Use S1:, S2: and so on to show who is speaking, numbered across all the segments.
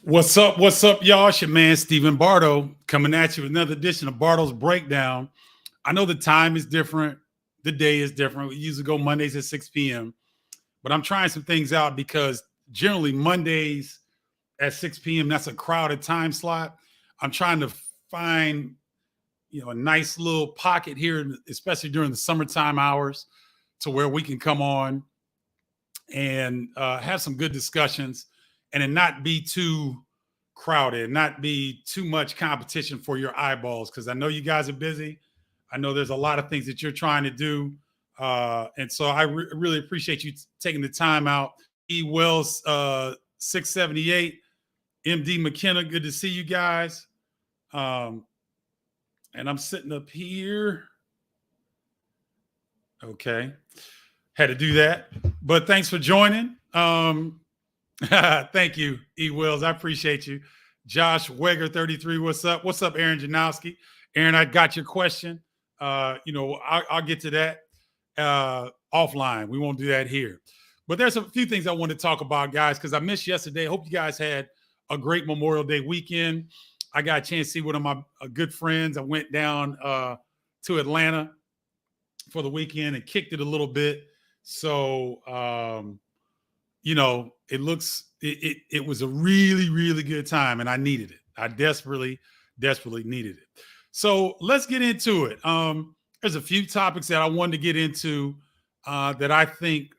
S1: What's up, y'all? It's your man, Stephen Bardo, coming at you with another edition of Bardo's Breakdown. I know the time is different. The day is different. We usually go Mondays at 6 p.m., but I'm trying some things out because generally Mondays at 6 p.m., that's a crowded time slot. I'm trying to find, a nice little pocket here, especially during the summertime hours, to where we can come on and have some good discussions and it not be too crowded, not be too much competition for your eyeballs. Because I know you guys are busy. I know there's a lot of things that you're trying to do. And so I really appreciate you taking the time out. E. Wells, 678, MD McKenna, good to see you guys. And I'm sitting up here. Okay. Had to do that. But thanks for joining. Thank you, E. Wells. I appreciate you. Josh Weger, 33. What's up? What's up, Aaron Janowski? Aaron, I got your question. I'll get to that offline. We won't do that here. But there's a few things I want to talk about, guys, because I missed yesterday. I hope you guys had a great Memorial Day weekend. I got a chance to see one of my good friends. I went down to Atlanta for the weekend and kicked it a little bit. So, it was a really, really good time, and I needed it. I desperately needed it. So let's get into it. There's a few topics that I wanted to get into that I think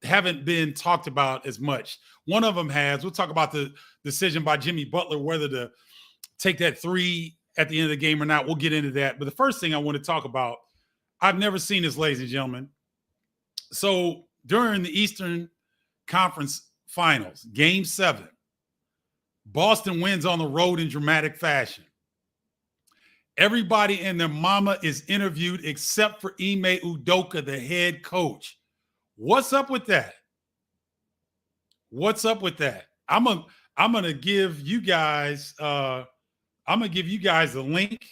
S1: haven't been talked about as much. One of them has. We'll talk about the decision by Jimmy Butler, whether to take that three at the end of the game or not. We'll get into that. But the first thing I want to talk about, I've never seen this, ladies and gentlemen. So during the Eastern Conference Finals, Game 7, Boston wins on the road in dramatic fashion. Everybody and their mama is interviewed except for Ime Udoka, the head coach. What's up with that? What's up with that? I'm gonna give you guys the link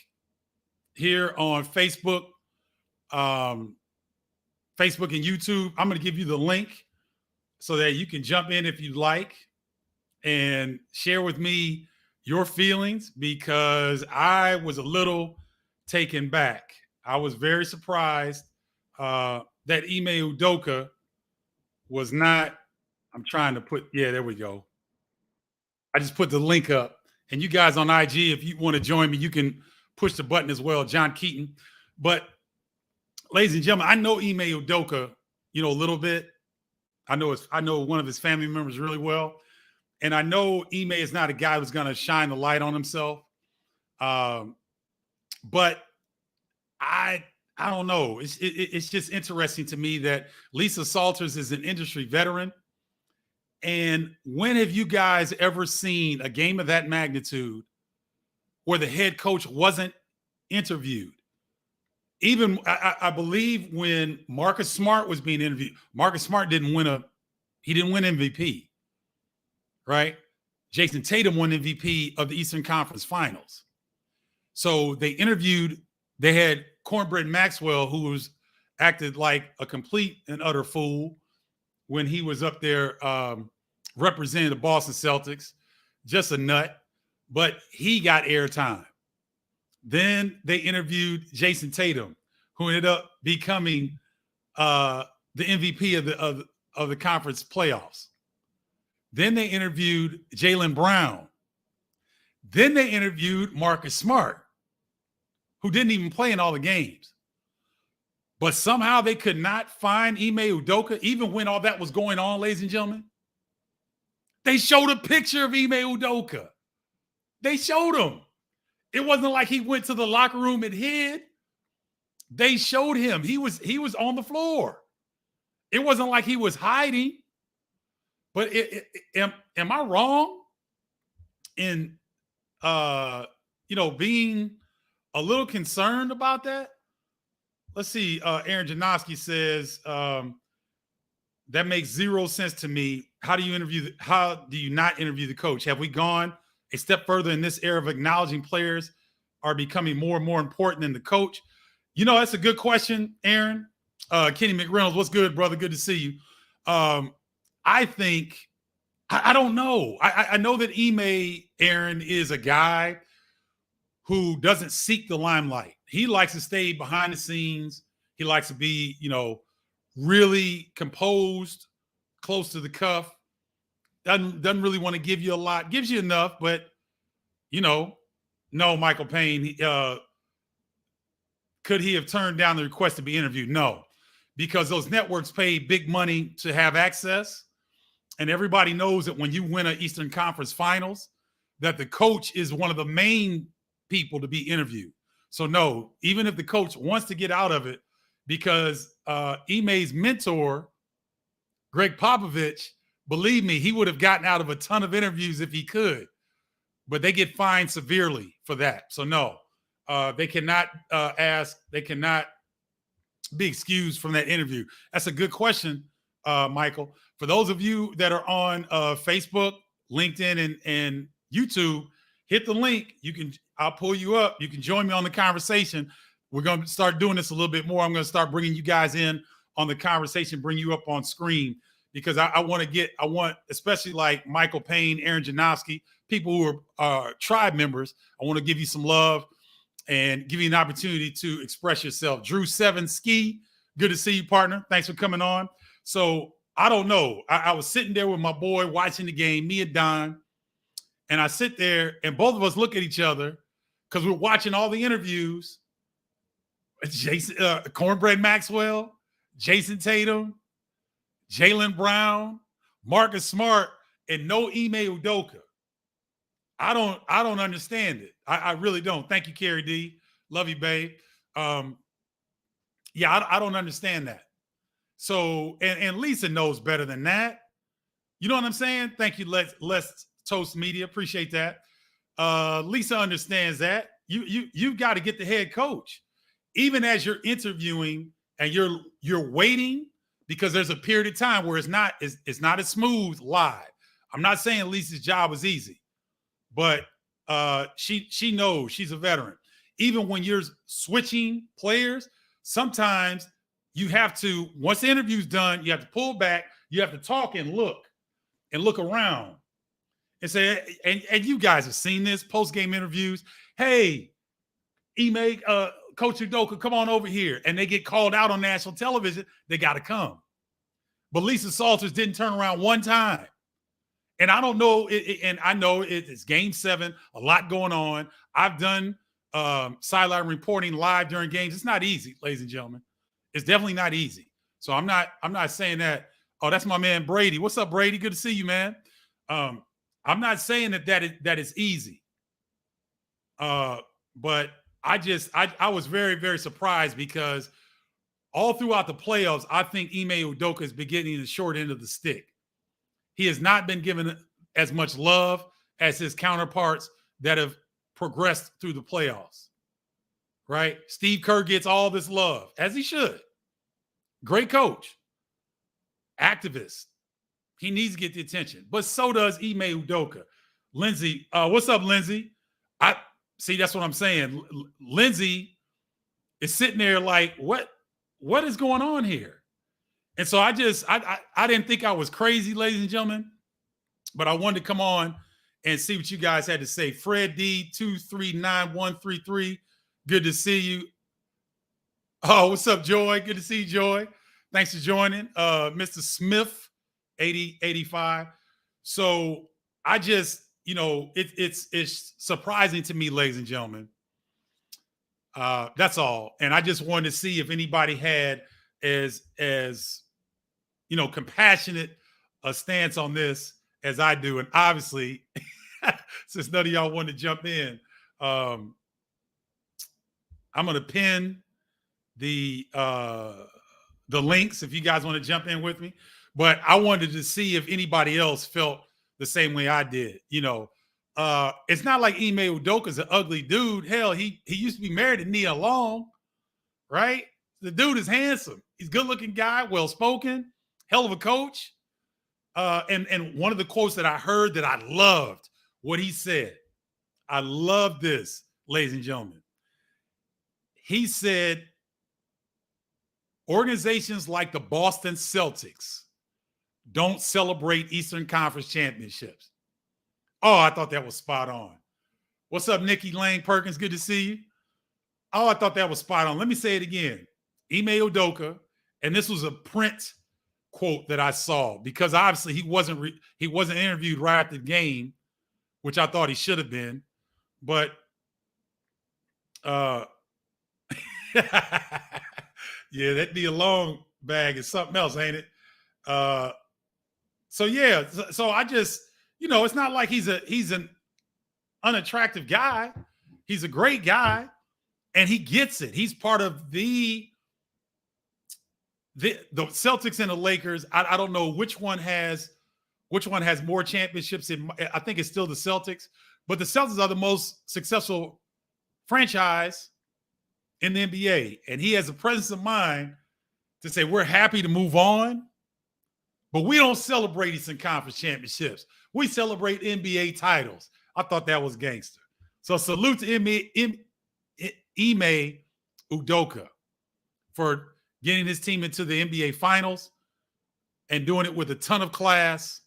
S1: here on Facebook, Facebook and YouTube. I'm gonna give you the link so that you can jump in if you'd like and share with me your feelings, because I was a little taken back. I was very surprised that Ime Udoka was not. I'm trying to put, there we go. I just put the link up. And you guys on IG, if you want to join me, you can push the button as well, John Keaton. But ladies and gentlemen, I know Ime Udoka, a little bit. I know one of his family members really well. And I know Ime is not a guy who's going to shine the light on himself. But I don't know. It's just interesting to me that Lisa Salters is an industry veteran. And when have you guys ever seen a game of that magnitude where the head coach wasn't interviewed? Even I believe when Marcus Smart was being interviewed, Marcus Smart didn't win MVP, right? Jason Tatum won MVP of the Eastern Conference Finals. So they had Cornbread Maxwell, who was acted like a complete and utter fool when he was up there representing the Boston Celtics, just a nut, but he got airtime. Then they interviewed Jason Tatum, who ended up becoming the MVP of the conference playoffs. Then they interviewed Jaylen Brown. Then they interviewed Marcus Smart, who didn't even play in all the games. But somehow they could not find Ime Udoka, even when all that was going on, ladies and gentlemen. They showed a picture of Ime Udoka. They showed him. It wasn't like he went to the locker room and hid. They showed him. He was on the floor. It wasn't like he was hiding. But am I wrong in being a little concerned about that? Let's see. Aaron Janowski says that makes zero sense to me. How do you not interview the coach? Have we gone a step further in this era of acknowledging players are becoming more and more important than the coach? That's a good question, Aaron. Kenny McReynolds, what's good, brother? Good to see you. I think I don't know. I know that Ime, Aaron, is a guy who doesn't seek the limelight. He likes to stay behind the scenes. He likes to be, really composed, close to the cuff. Doesn't really want to give you a lot. Gives you enough, but no, Michael Payne. Could he have turned down the request to be interviewed? No, because those networks pay big money to have access. And everybody knows that when you win an Eastern Conference Finals, that the coach is one of the main people to be interviewed. So no, even if the coach wants to get out of it, because Ime's mentor, Greg Popovich, believe me, he would have gotten out of a ton of interviews if he could, but they get fined severely for that. So no, they cannot they cannot be excused from that interview. That's a good question, Michael. For those of you that are on Facebook, LinkedIn, and YouTube, hit the link. I'll pull you up. You can join me on the conversation. We're going to start doing this a little bit more. I'm going to start bringing you guys in on the conversation, bring you up on screen, because I want, especially like Michael Payne, Aaron Janowski, people who are tribe members, I want to give you some love and give you an opportunity to express yourself. Drew 7 Ski, good to see you, partner. Thanks for coming on. So I don't know. I was sitting there with my boy watching the game, me and Don, and I sit there and both of us look at each other because we're watching all the interviews. Jason, Cornbread Maxwell, Jason Tatum, Jaylen Brown, Marcus Smart, and no Ime Udoka. I don't understand it. I really don't. Thank you, Carrie D. Love you, babe. I don't understand that. So, and Lisa knows better than that. You know what I'm saying? Thank you, Let's Toast Media. Appreciate that. Lisa understands that. You've got to get the head coach. Even as you're interviewing and you're waiting, because there's a period of time where it's not as smooth live. I'm not saying Lisa's job was easy, but she knows, she's a veteran. Even when you're switching players, sometimes you have to, once the interview's done, you have to pull back, you have to talk and look around and say, and you guys have seen this, post-game interviews. Hey, Ime, Coach Udoka, come on over here. And they get called out on national television. They got to come. But Lisa Salters didn't turn around one time. And I don't know, and I know it's Game 7, a lot going on. I've done sideline reporting live during games. It's not easy, ladies and gentlemen. It's definitely not easy. So I'm not saying that. Oh, that's my man Brady. What's up, Brady? Good to see you, man. I'm not saying that is easy. But I was very, very surprised because all throughout the playoffs, I think Ime Udoka is getting the short end of the stick. He has not been given as much love as his counterparts that have progressed through the playoffs, right? Steve Kerr gets all this love, as he should. Great coach, activist. He needs to get the attention, but so does Ime Udoka. Lindsay, what's up, Lindsay? See, that's what I'm saying. Lindsay is sitting there like, what is going on here? And so I didn't think I was crazy, ladies and gentlemen, but I wanted to come on and see what you guys had to say. Fred D 239133, good to see you. Oh, what's up, Joy? Good to see you, Joy. Thanks for joining. Mr. Smith 8085. So I just, it's surprising to me, ladies and gentlemen. That's all. And I just wanted to see if anybody had as compassionate a stance on this as I do. And obviously, since none of y'all wanted to jump in, I'm going to pin the links if you guys want to jump in with me. But I wanted to see if anybody else felt the same way I did. It's not like Ime Udoka's an ugly dude. Hell, he used to be married to Nia Long, right? The dude is handsome. He's a good-looking guy, well-spoken, hell of a coach. And one of the quotes that I heard that I loved, what he said. I love this, ladies and gentlemen. He said, organizations like the Boston Celtics don't celebrate Eastern Conference championships. Oh, I thought that was spot on. What's up, Nikki Lang Perkins? Good to see you. Oh, I thought that was spot on. Let me say it again. Ime Udoka, and this was a print quote that I saw because obviously he wasn't interviewed right after the game, which I thought he should have been. But yeah, that'd be a long bag. It's something else, ain't it? So yeah, so I just, it's not like he's an unattractive guy. He's a great guy, and he gets it. He's part of the Celtics and the Lakers. I don't know which one has more championships. I think it's still the Celtics, but the Celtics are the most successful franchise in the NBA, and he has a presence of mind to say we're happy to move on, but we don't celebrate Eastern Conference championships. We celebrate NBA titles. I thought that was gangster. So salute to Ime Udoka for getting his team into the NBA Finals and doing it with a ton of class.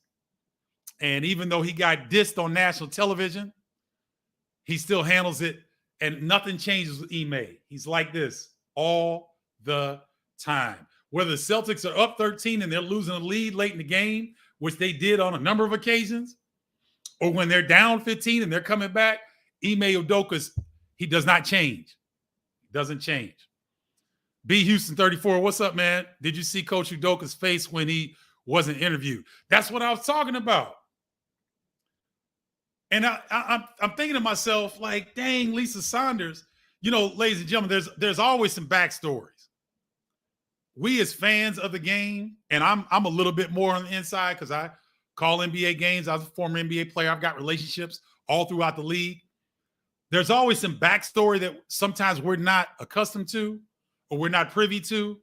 S1: And even though he got dissed on national television, he still handles it, and nothing changes with Ime. He's like this all the time. Whether the Celtics are up 13 and they're losing a lead late in the game, which they did on a number of occasions, or when they're down 15 and they're coming back, Ime Udoka, he does not change. He doesn't change. B. Houston 34, what's up, man? Did you see Coach Udoka's face when he wasn't interviewed? That's what I was talking about. And I'm thinking to myself, like, dang, Lisa Saunders, ladies and gentlemen, there's always some backstories. We as fans of the game, and I'm a little bit more on the inside because I call NBA games. I was a former NBA player. I've got relationships all throughout the league. There's always some backstory that sometimes we're not accustomed to or we're not privy to.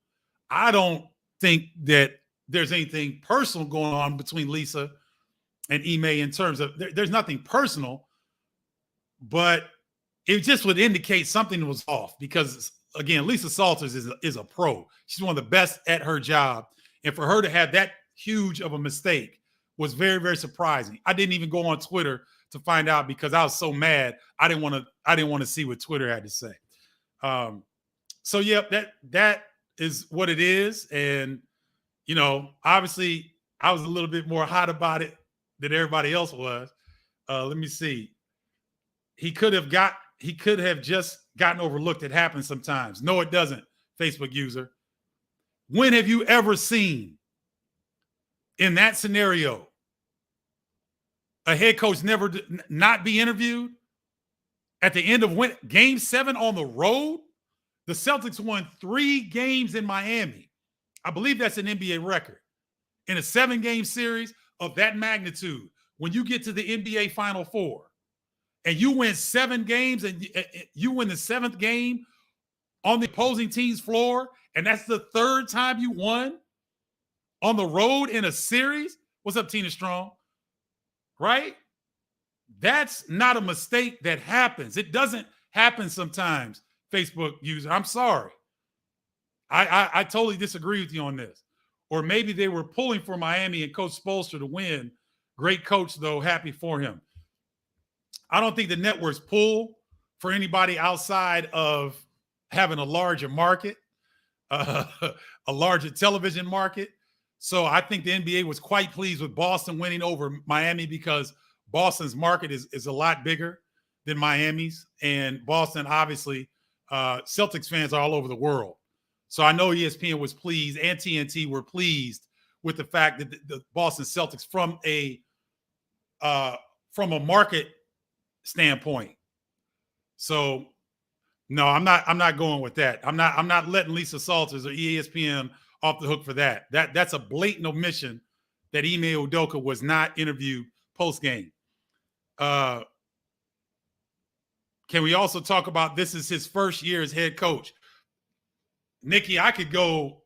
S1: I don't think that there's anything personal going on between Lisa and Ime in terms of there's nothing personal, but it just would indicate something was off because, again, Lisa Salters is a pro. She's one of the best at her job. And for her to have that huge of a mistake was very, very surprising. I didn't even go on Twitter to find out because I was so mad. I didn't want to see what Twitter had to say. So yeah, that is what it is. And, obviously I was a little bit more hot about it than everybody else was. Let me see. He could have just gotten overlooked. It happens sometimes. No, it doesn't, Facebook user. When have you ever seen in that scenario a head coach not be interviewed at the end of game 7 on the road? The Celtics won 3 games in Miami. I believe that's an NBA record. In a 7-game series of that magnitude, when you get to the NBA Final Four and you win 7 games and you win the 7th game on the opposing team's floor, and that's the 3rd time you won on the road in a series. What's up, Tina Strong? Right? That's not a mistake that happens. It doesn't happen sometimes, Facebook user. I'm sorry. I totally disagree with you on this. Or maybe they were pulling for Miami and Coach Spoelstra to win. Great coach, though. Happy for him. I don't think the networks pull for anybody outside of having a larger market, a larger television market. So I think the NBA was quite pleased with Boston winning over Miami because Boston's market is a lot bigger than Miami's. And Boston, obviously, Celtics fans are all over the world. So I know ESPN was pleased and TNT were pleased with the fact that the Boston Celtics, from a market standpoint. So no, I'm not going with that. I'm not letting Lisa Salters or ESPN off the hook for that. That's a blatant omission that Ime Udoka was not interviewed post game. Can we also talk about this is his first year as head coach? Nikki, I could go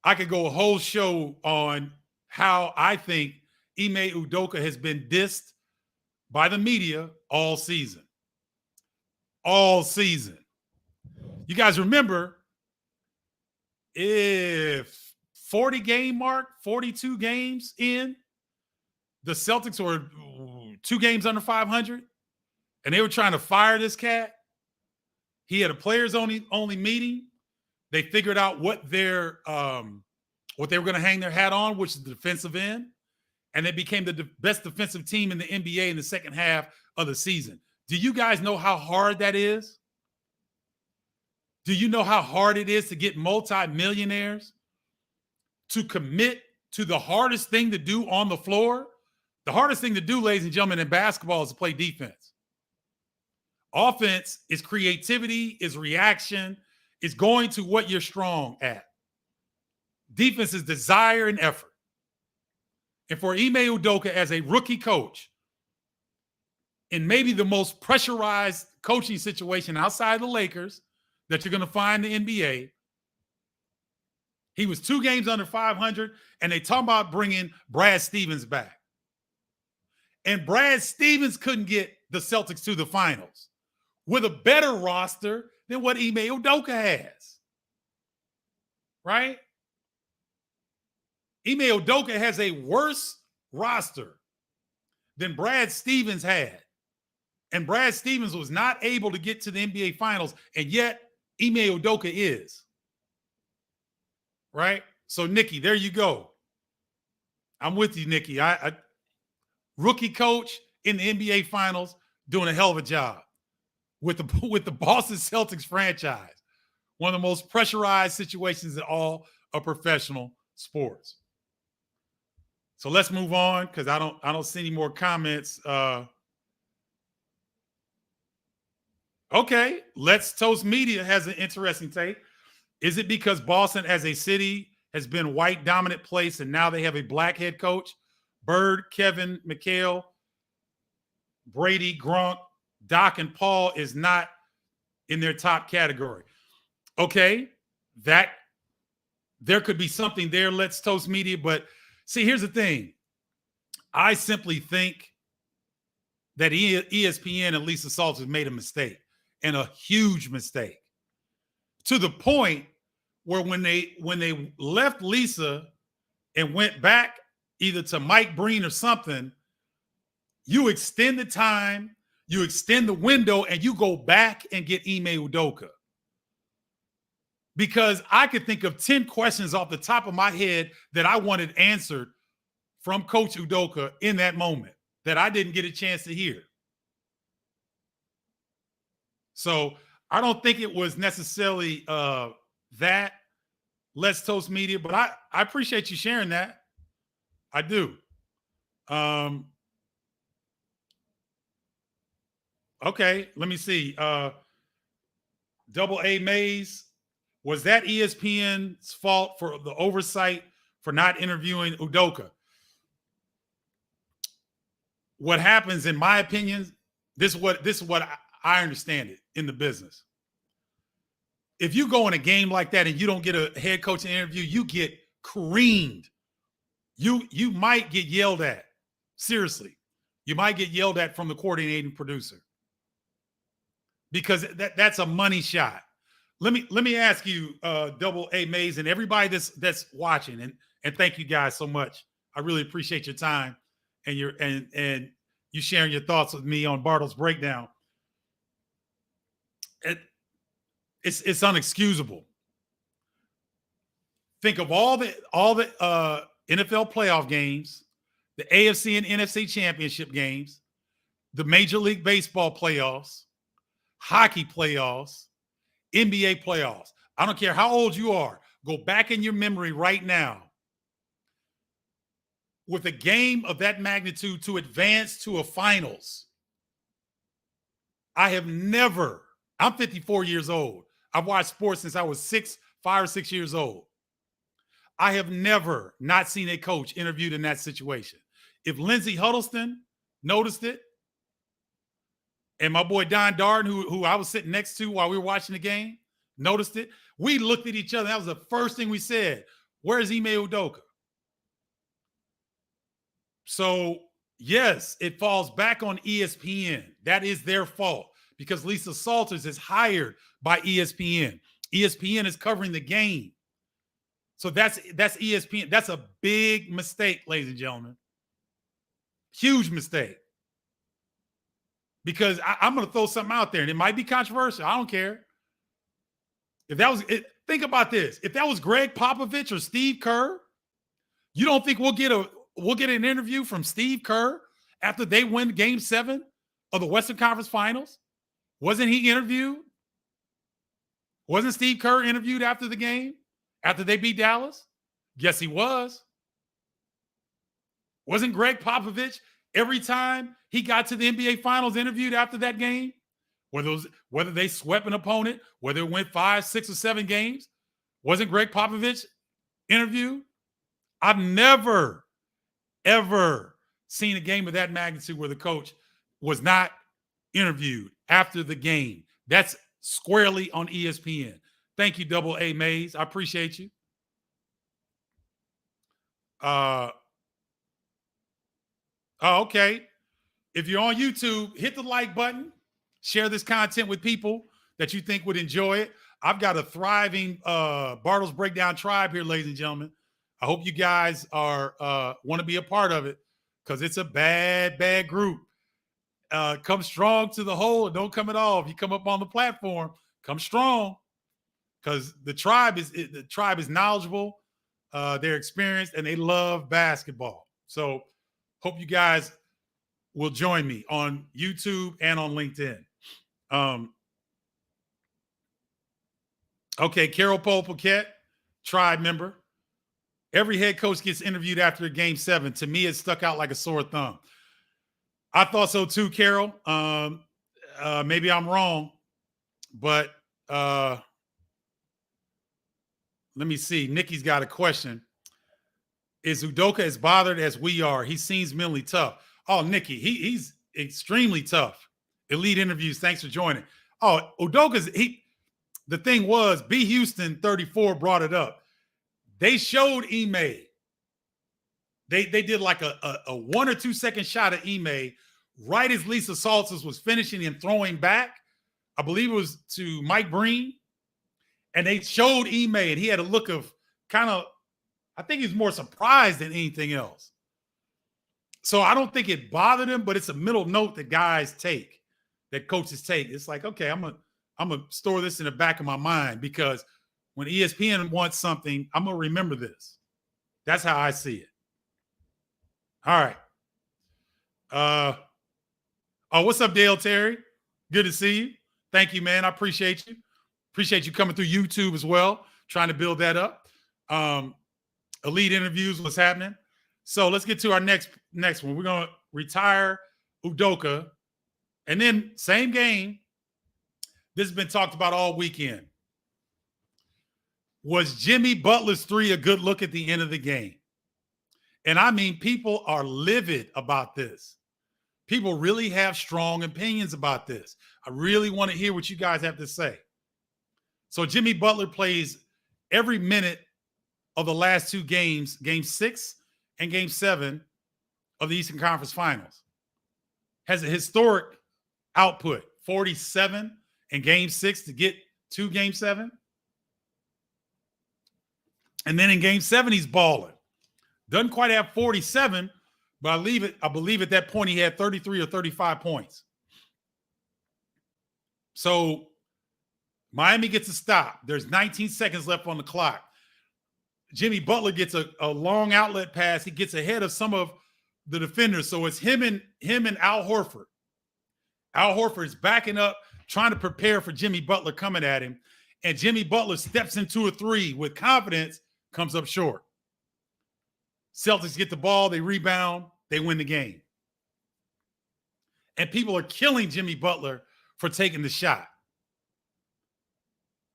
S1: a whole show on how I think Ime Udoka has been dissed by the media all season. All season. You guys remember, if 40 game mark, 42 games in, the Celtics were 2 games under 500, and they were trying to fire this cat. He had a players only meeting. They figured out what they were going to hang their hat on, which is the defensive end, and they became the best defensive team in the NBA in the second half of the season. Do you guys know how hard that is? Do you know how hard it is to get multi-millionaires to commit to the hardest thing to do on the floor? The hardest thing to do, ladies and gentlemen, in basketball is to play defense. Offense is creativity, is reaction, is going to what you're strong at. Defense is desire and effort. And for Ime Udoka as a rookie coach, in maybe the most pressurized coaching situation outside the Lakers that you're going to find in the NBA, he was 2 games under 500, and they talk about bringing Brad Stevens back. And Brad Stevens couldn't get the Celtics to the finals with a better roster than what Ime Udoka has. Right? Ime Udoka has a worse roster than Brad Stevens had. And Brad Stevens was not able to get to the NBA Finals, and yet Ime Udoka is. Right? So, Nikki, there you go. I'm with you, Nikki. I rookie coach in the NBA Finals doing a hell of a job with the Boston Celtics franchise. One of the most pressurized situations in all of professional sports. So let's move on because I don't see any more comments. Okay, Let's Toast Media has an interesting take. Is it because Boston as a city has been white dominant place and now they have a black head coach? Bird, Kevin, McHale, Brady, Gronk, Doc, and Paul is not in their top category. Okay, that there could be something there, Let's Toast Media. But see, here's the thing. I simply think that ESPN and Lisa Salters made a mistake, and a huge mistake, to the point where when they left Lisa and went back either to Mike Breen or something, you extend the time, you extend the window, and you go back and get Ime Udoka. Because I could think of 10 questions off the top of my head that I wanted answered from Coach Udoka in that moment that I didn't get a chance to hear. So I don't think it was necessarily that, Let's Toast Media, but I appreciate you sharing that. I do. Okay, let me see. Double A Mays, was that ESPN's fault for the oversight for not interviewing Udoka? What happens, in my opinion, this is what I understand it in the business. If you go in a game like that and you don't get a head coaching interview, you get creamed. You might get yelled at. Seriously. You might get yelled at from the coordinating producer. Because that's a money shot. Let me ask you, Double A Mays, and everybody that's watching, and thank you guys so much. I really appreciate your time and you sharing your thoughts with me on Bardo's breakdown. It's unexcusable. Think of all the NFL playoff games, the AFC and NFC championship games, the Major League Baseball playoffs, hockey playoffs, NBA playoffs. I don't care how old you are. Go back in your memory right now. With a game of that magnitude to advance to a finals, I have never, I'm 54 years old. I've watched sports since I was 5 or 6 years old. I have never not seen a coach interviewed in that situation. If Lindsey Huddleston noticed it, and my boy Don Darden, who I was sitting next to while we were watching the game, noticed it, we looked at each other. That was the first thing we said. Where's Ime Udoka? So, yes, it falls back on ESPN. That is their fault because Lisa Salters is hired by ESPN. ESPN is covering the game. So that's ESPN. That's a big mistake, ladies and gentlemen. Huge mistake. Because I'm going to throw something out there, and it might be controversial. I don't care. If that was it, think about this. If that was Greg Popovich or Steve Kerr, you don't think we'll get an interview from Steve Kerr after they win Game 7 of the Western Conference Finals? Wasn't he interviewed? Wasn't Steve Kerr interviewed after the game? After they beat Dallas? Yes, he was. Wasn't Greg Popovich every time he got to the NBA Finals interviewed after that game? Whether they swept an opponent, whether it went 5, 6, or 7 games, wasn't Greg Popovich interviewed? I've never, ever seen a game of that magnitude where the coach was not interviewed after the game. That's squarely on ESPN. Thank you, Double A Mays. I appreciate you. Oh, okay. If you're on YouTube, hit the like button. Share this content with people that you think would enjoy it. I've got a thriving Bardo's Breakdown tribe here, ladies and gentlemen. I hope you guys are want to be a part of it because it's a bad group. Come strong to the hole and don't come at all. If you come up on the platform, come strong because the tribe is knowledgeable, they're experienced, and they love basketball. So hope you guys will join me on YouTube and on LinkedIn. Okay, Carol Paquette, tribe member. Every head coach gets interviewed after a Game 7. To me, it stuck out like a sore thumb. I thought so too, Carol. Maybe I'm wrong, but let me see. Nikki's got a question. Is Udoka as bothered as we are? He seems mentally tough. Oh, Nikki, he's extremely tough. Elite interviews. Thanks for joining. Oh, Udoka's the thing was, B. Houston 34 brought it up. They showed Ime. They did like a 1 or 2 second shot of Ime right as Lisa Salters was finishing and throwing back. I believe it was to Mike Breen. And they showed Ime, and he had a look of kind of, I think he was more surprised than anything else. So I don't think it bothered him, but it's a middle note that guys take, that coaches take. It's like, okay, I'm gonna store this in the back of my mind because when ESPN wants something, I'm gonna remember this. That's how I see it. All right. Oh, what's up, Dale Terry? Good to see you. Thank you, man. I appreciate you. Appreciate you coming through YouTube as well, trying to build that up. Elite interviews, what's happening? So let's get to our next one. We're gonna retire Udoka, and then same game. This has been talked about all weekend. Was Jimmy Butler's 3 a good look at the end of the game? And I mean, people are livid about this. People really have strong opinions about this. I really want to hear what you guys have to say. So Jimmy Butler plays every minute of the last 2 games, Game 6 and Game 7 of the Eastern Conference Finals. Has a historic output, 47 in Game 6 to get to Game 7. And then in Game 7, he's balling. Doesn't quite have 47, but I believe at that point he had 33 or 35 points. So Miami gets a stop. There's 19 seconds left on the clock. Jimmy Butler gets a long outlet pass. He gets ahead of some of the defenders. So it's him and Al Horford. Al Horford is backing up, trying to prepare for Jimmy Butler coming at him. And Jimmy Butler steps into a 3 with confidence, comes up short. Celtics get the ball, they rebound, they win the game. And people are killing Jimmy Butler for taking the shot.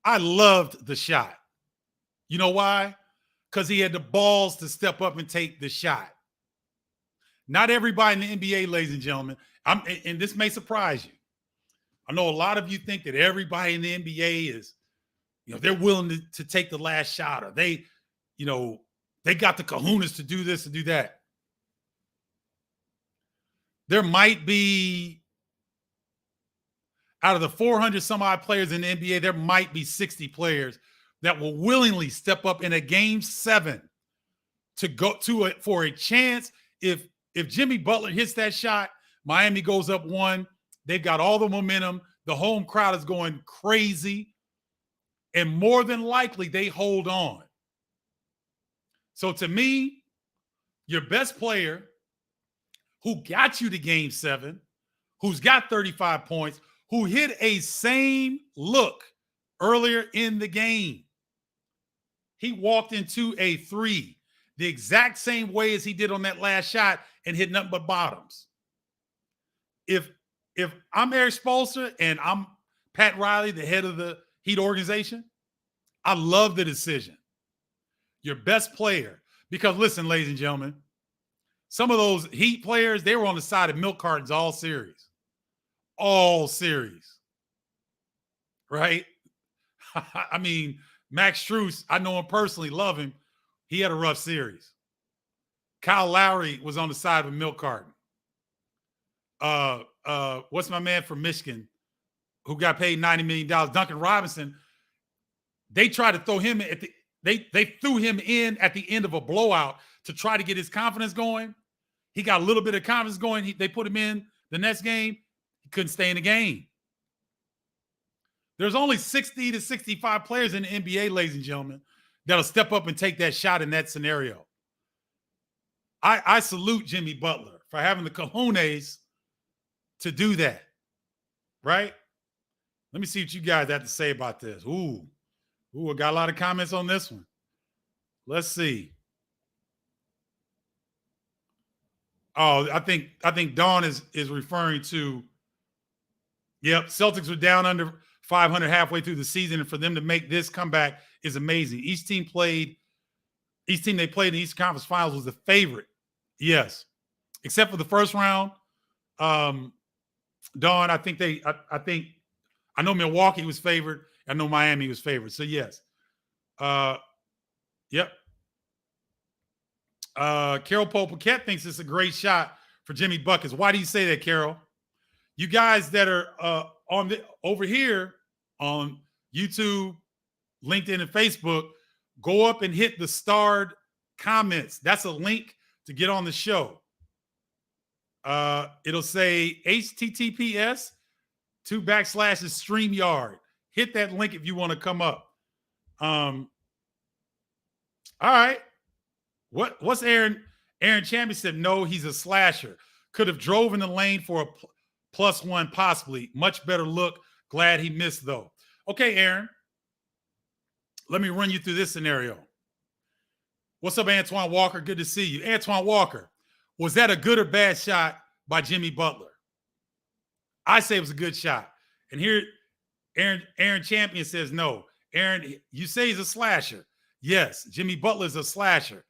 S1: I loved the shot. You know why? Because he had the balls to step up and take the shot. Not everybody in the NBA, ladies and gentlemen, and this may surprise you. I know a lot of you think that everybody in the NBA is, they're willing to take the last shot, or they got the kahunas to do this and do that. There might be, out of the 400 some odd players in the NBA, there might be 60 players that will willingly step up in a game 7 to go to it for a chance. If Jimmy Butler hits that shot, Miami goes up 1. They've got all the momentum. The home crowd is going crazy. And more than likely, they hold on. So to me, your best player who got you to game 7, who's got 35 points, who hit a same look earlier in the game. He walked into a 3 the exact same way as he did on that last shot and hit nothing but bottoms. If I'm Eric Spoelstra and I'm Pat Riley, the head of the Heat organization, I love the decision. Your best player. Because listen, ladies and gentlemen, some of those Heat players, they were on the side of milk cartons all series. All series. Right? I mean, Max Strus, I know him personally, love him. He had a rough series. Kyle Lowry was on the side of a milk carton. What's my man from Michigan who got paid $90 million? Duncan Robinson. They tried to throw him at the they threw him in at the end of a blowout to try to get his confidence going. He got a little bit of confidence going. They put him in the next game. He couldn't stay in the game. There's only 60 to 65 players in the NBA, ladies and gentlemen, that'll step up and take that shot in that scenario. I salute Jimmy Butler for having the cojones to do that, right? Let me see what you guys have to say about this. Ooh, I got a lot of comments on this one. Let's see. Oh, I think Dawn is referring to, yep, Celtics were down under 500 halfway through the season, and for them to make this comeback is amazing. Each team they played in the Eastern Conference Finals was the favorite. Yes. Except for the first round. Dawn, I know Milwaukee was favored. I know Miami was favored. So yes. Yep. Carol Pope-Paquette thinks it's a great shot for Jimmy Buckets. Why do you say that, Carol? You guys that are over here on YouTube, LinkedIn, and Facebook, go up and hit the starred comments. That's a link to get on the show. It'll say https://StreamYard. Hit that link if you want to come up. All right. What's Aaron Champion said? No, he's a slasher. Could have drove in the lane for a +1 possibly. Much better look. Glad he missed though. Okay, Aaron. Let me run you through this scenario. What's up, Antoine Walker? Good to see you. Antoine Walker, was that a good or bad shot by Jimmy Butler? I say it was a good shot. And here, Aaron Champion says no. Aaron, you say he's a slasher. Yes, Jimmy Butler is a slasher.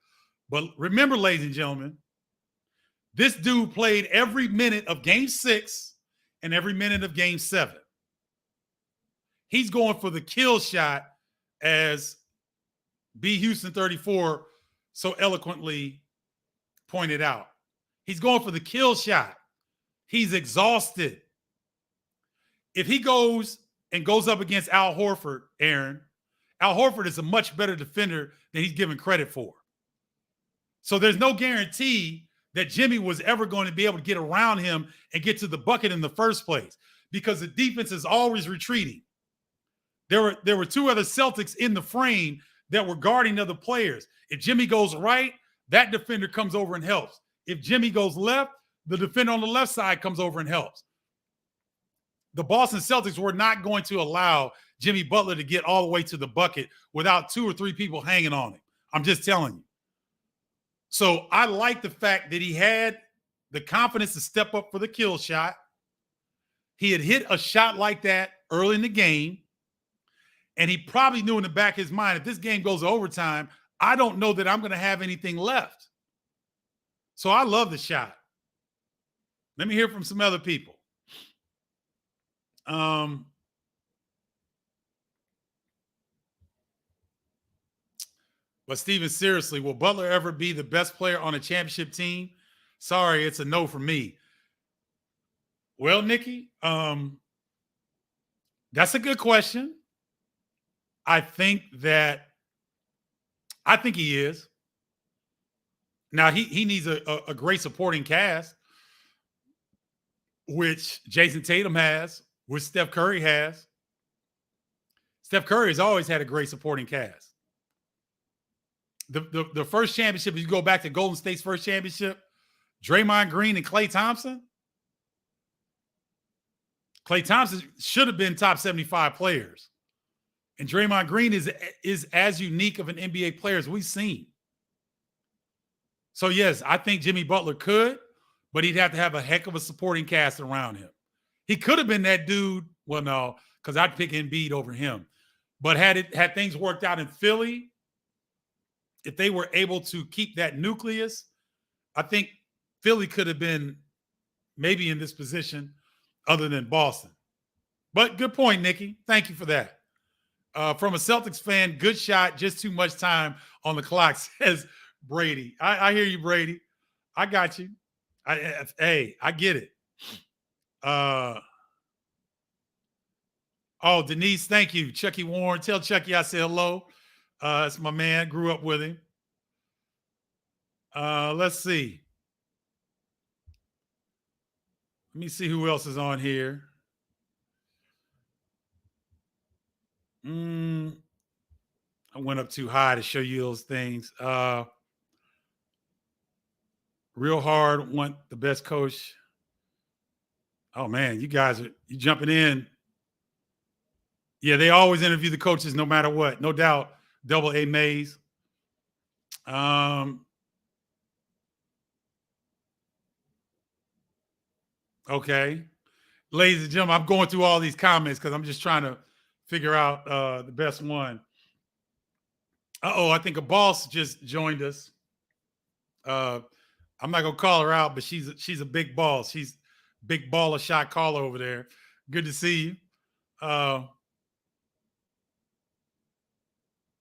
S1: But remember, ladies and gentlemen, this dude played every minute of Game 6 and every minute of Game 7. He's going for the kill shot, as B. Houston 34 so eloquently pointed out. He's going for the kill shot. He's exhausted. If he goes up against Al Horford, Aaron, Al Horford is a much better defender than he's given credit for. So there's no guarantee that Jimmy was ever going to be able to get around him and get to the bucket in the first place, because the defense is always retreating. There were two other Celtics in the frame that were guarding other players. If Jimmy goes right, that defender comes over and helps. If Jimmy goes left, the defender on the left side comes over and helps. The Boston Celtics were not going to allow Jimmy Butler to get all the way to the bucket without 2 or 3 people hanging on him. I'm just telling you. So I like the fact that he had the confidence to step up for the kill shot. He had hit a shot like that early in the game, and he probably knew in the back of his mind, if this game goes to overtime, I don't know that I'm going to have anything left. So I love the shot. Let me hear from some other people. But Steven, seriously, will Butler ever be the best player on a championship team? Sorry, it's a no for me. Well, Nikki, that's a good question. I think he is. Now he needs a great supporting cast, which Jason Tatum has, which Steph Curry has. Steph Curry has always had a great supporting cast. The first championship, if you go back to Golden State's first championship, Draymond Green and Klay Thompson. Klay Thompson should have been top 75 players. And Draymond Green is as unique of an NBA player as we've seen. So, yes, I think Jimmy Butler could, but he'd have to have a heck of a supporting cast around him. He could have been that dude. Well, no, because I'd pick Embiid over him. But had things worked out in Philly, if they were able to keep that nucleus, I think Philly could have been maybe in this position other than Boston. But good point, Nikki. Thank you for that. From a Celtics fan, good shot, just too much time on the clock, says Brady. I hear you, Brady. I got you. I get it. Denise, thank you. Chucky Warren. Tell Chucky I said hello. It's my man. Grew up with him. Let's see. Let me see who else is on here. I went up too high to show you those things. Real hard, want the best coach. Oh man, you jumping in. Yeah, they always interview the coaches no matter what. No doubt. Double A Mays. Okay. Ladies and gentlemen, I'm going through all these comments because I'm just trying to figure out the best one. I think a boss just joined us. I'm not gonna call her out, but she's a big boss. She's big baller shot caller over there. Good to see you.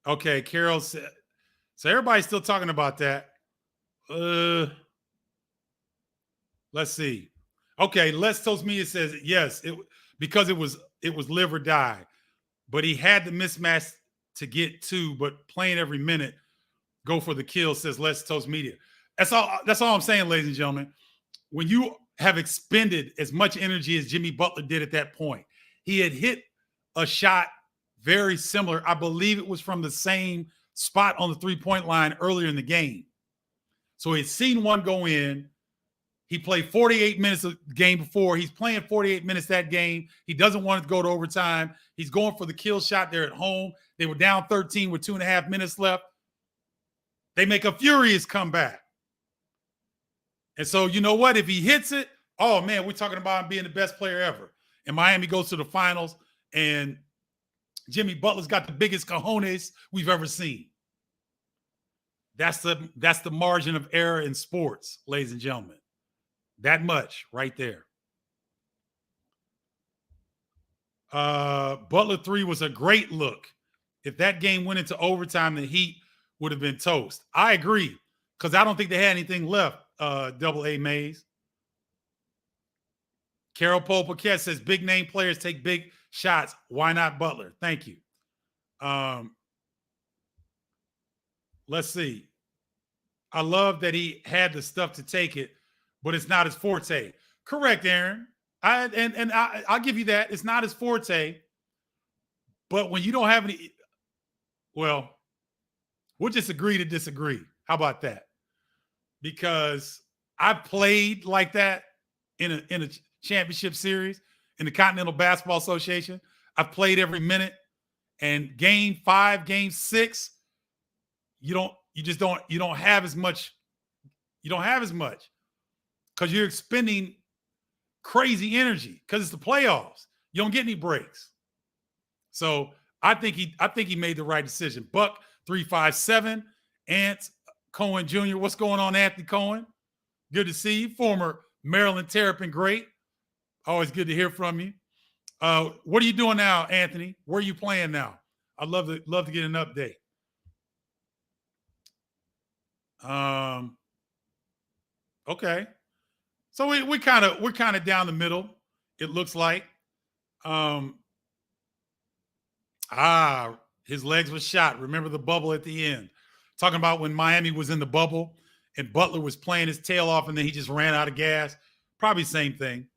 S1: Okay, Carol said. So everybody's still talking about that. Let's see. Okay, Les Toast Media says yes, because it was live or die, but he had the mismatch to get two, but playing every minute, go for the kill, says Les Toast Media. That's all I'm saying, ladies and gentlemen. When you have expended as much energy as Jimmy Butler did at that point, he had hit a shot very similar. I believe it was from the same spot on the three-point line earlier in the game. So he'd seen one go in. He played 48 minutes of the game before. He's playing 48 minutes that game. He doesn't want it to go to overtime. He's going for the kill shot there at home. They were down 13 with 2.5 minutes left. They make a furious comeback. And so, you know what? If he hits it, oh, man, we're talking about him being the best player ever. And Miami goes to the finals, and Jimmy Butler's got the biggest cojones we've ever seen. That's the margin of error in sports, ladies and gentlemen. That much right there. Butler 3 was a great look. If that game went into overtime, the Heat would have been toast. I agree, because I don't think they had anything left. Double A Mays. Carol Poe Paquette says big name players take big shots. Why not Butler? Thank you. Let's see. I love that he had the stuff to take it, but it's not his forte. Correct, Aaron. I'll give you that. It's not his forte. But when you don't have any, well, we'll just agree to disagree. How about that? Because I played like that in a championship series in the Continental Basketball Association. I've played every minute, and game 5, game 6, you don't have as much. You don't have as much because you're expending crazy energy because it's the playoffs. You don't get any breaks. So I think he made the right decision. Buck 357, Ant Cohen Jr. What's going on, Anthony Cohen? Good to see you. Former Maryland Terrapin great. Always good to hear from you. What are you doing now, Anthony? Where are you playing now? I'd love to get an update. Okay. So we're kind of down the middle, it looks like. His legs were shot. Remember the bubble at the end. Talking about when Miami was in the bubble and Butler was playing his tail off and then he just ran out of gas. Probably same thing.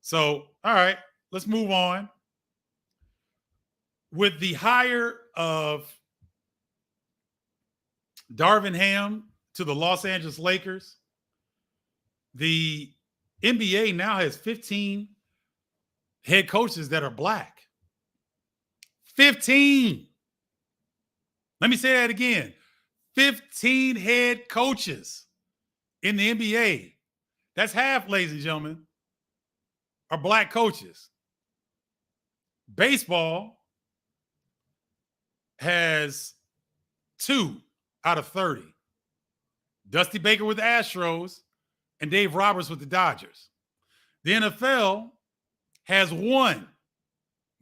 S1: So, all right, let's move on. With the hire of Darvin Ham to the Los Angeles Lakers, the NBA now has 15 head coaches that are black. 15. Let me say that again. 15 head coaches in the NBA. That's half, ladies and gentlemen, are black coaches. Baseball has 2 out of 30. Dusty Baker with the Astros and Dave Roberts with the Dodgers. The NFL has 1.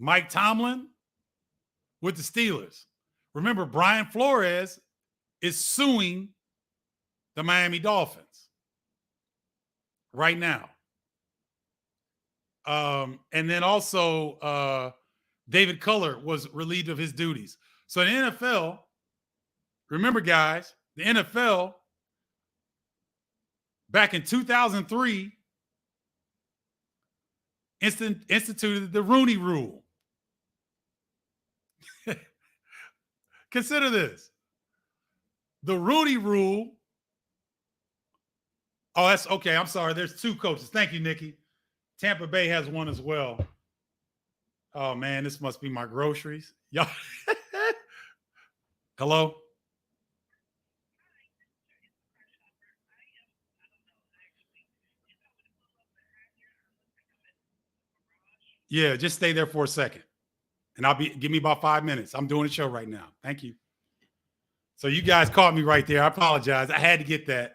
S1: Mike Tomlin with the Steelers. Remember, Brian Flores is suing the Miami Dolphins right now. And then also David Culler was relieved of his duties. So the NFL, remember guys, the NFL back in 2003 instituted the Rooney Rule. Consider this. The Rooney Rule. Oh, that's okay. I'm sorry. There's 2 coaches. Thank you, Nikki. Tampa Bay has 1 as well. Oh, man, this must be my groceries. Y'all. Hello? Yeah, just stay there for a second. And give me about 5 minutes. I'm doing a show right now. Thank you. So you guys caught me right there. I apologize. I had to get that.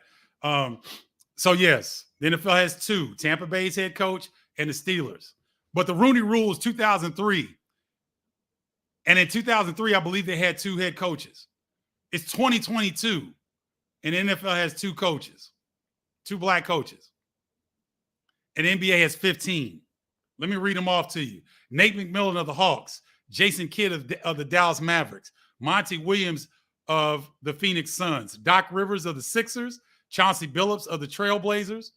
S1: So yes, the NFL has 2, Tampa Bay's head coach and the Steelers. But the Rooney Rule is 2003. And in 2003, I believe they had 2 head coaches. It's 2022. And the NFL has 2 coaches, 2 black coaches. And the NBA has 15. Let me read them off to you. Nate McMillan of the Hawks, Jason Kidd of the Dallas Mavericks, Monty Williams of the Phoenix Suns, Doc Rivers of the Sixers, Chauncey Billups of the Trailblazers,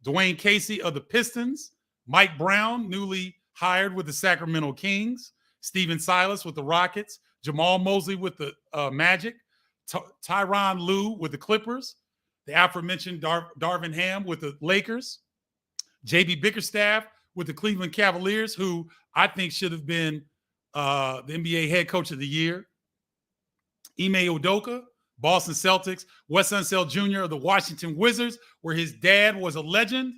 S1: Dwayne Casey of the Pistons, Mike Brown, newly hired with the Sacramento Kings, Steven Silas with the Rockets, Jamal Mosley with the Magic, Tyronn Lue with the Clippers, the aforementioned Darvin Ham with the Lakers, JB Bickerstaff with the Cleveland Cavaliers, who I think should have been the NBA head coach of the year, Ime Udoka, Boston Celtics, Wes Unseld Jr. of the Washington Wizards, where his dad was a legend,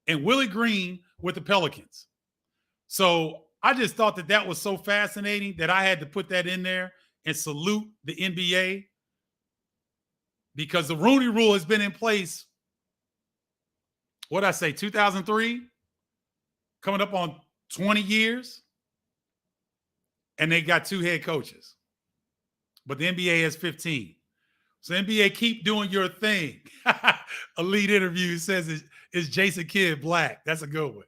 S1: and Willie Green with the Pelicans. So I just thought that was so fascinating that I had to put that in there and salute the NBA, because the Rooney Rule has been in place, what did I say, 2003? Coming up on 20 years, and they got 2 head coaches. But the NBA has 15. So NBA, keep doing your thing. Elite Interview says, is Jason Kidd black? That's a good one.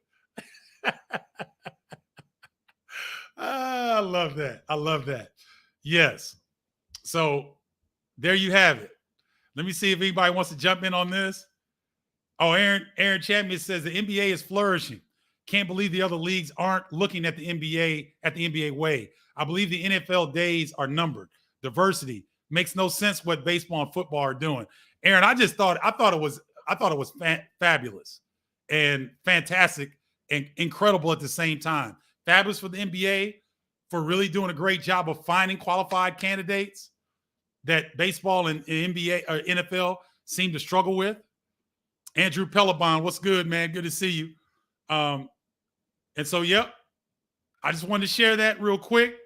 S1: I love that. I love that. Yes. So there you have it. Let me see if anybody wants to jump in on this. Oh, Aaron Chapman says the NBA is flourishing. Can't believe the other leagues aren't looking at the NBA way. I believe the NFL days are numbered. Diversity makes no sense what baseball and football are doing. Aaron, I thought it was fabulous and fantastic and incredible at the same time. Fabulous for the NBA for really doing a great job of finding qualified candidates that baseball and NBA or NFL seem to struggle with. Andrew Pelabon, what's good, man? Good to see you. And so, yep, I just wanted to share that real quick.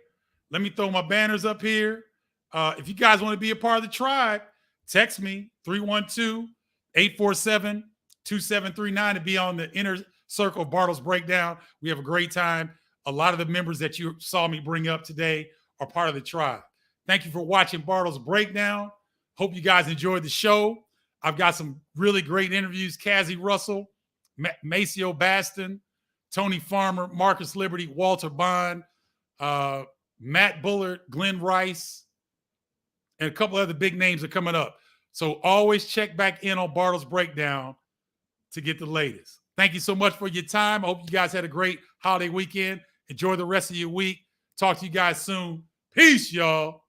S1: Let me throw my banners up here. If you guys want to be a part of the tribe, text me 312-847-2739 to be on the inner circle of Bardo's Breakdown. We have a great time. A lot of the members that you saw me bring up today are part of the tribe. Thank you for watching Bardo's Breakdown. Hope you guys enjoyed the show. I've got some really great interviews. Cassie Russell, Maceo Baston, Tony Farmer, Marcus Liberty, Walter Bond, Matt Bullard, Glenn Rice, and a couple other big names are coming up. So always check back in on Bardo's Breakdown to get the latest. Thank you so much for your time. I hope you guys had a great holiday weekend. Enjoy the rest of your week. Talk to you guys soon. Peace, y'all.